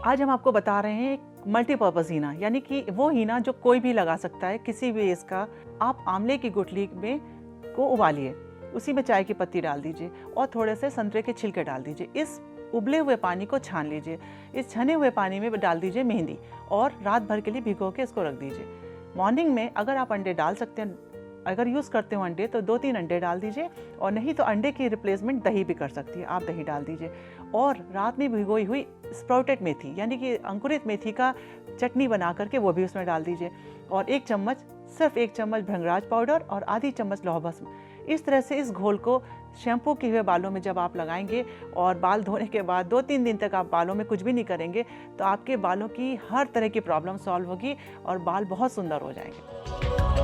आज हम आपको बता रहे हैं मल्टीपर्पज़ हीना, यानी कि वो हीना जो कोई भी लगा सकता है, किसी भी एज का। आप आंवले की गुठली में को उबालिए, उसी में चाय की पत्ती डाल दीजिए और थोड़े से संतरे के छिलके डाल दीजिए। इस उबले हुए पानी को छान लीजिए। इस छने हुए पानी में डाल दीजिए मेहंदी और रात भर के लिए भिगो के इसको रख दीजिए। मॉर्निंग में अगर आप अंडे डाल सकते हैं, अगर यूज़ करते हो अंडे, तो 2-3 अंडे डाल दीजिए, और नहीं तो अंडे की रिप्लेसमेंट दही भी कर सकती है, आप दही डाल दीजिए। और रात में भिगोई हुई स्प्राउटेड मेथी, यानी कि अंकुरित मेथी का चटनी बना करके वो भी उसमें डाल दीजिए। और 1 चम्मच, सिर्फ 1 चम्मच भृंगराज पाउडर और आधी चम्मच लौह भस्म। इस तरह से इस घोल को शैम्पू किए हुए बालों में जब आप लगाएंगे और बाल धोने के बाद 2-3 दिन तक आप बालों में कुछ भी नहीं करेंगे, तो आपके बालों की हर तरह की प्रॉब्लम सॉल्व होगी और बाल बहुत सुंदर हो जाएंगे।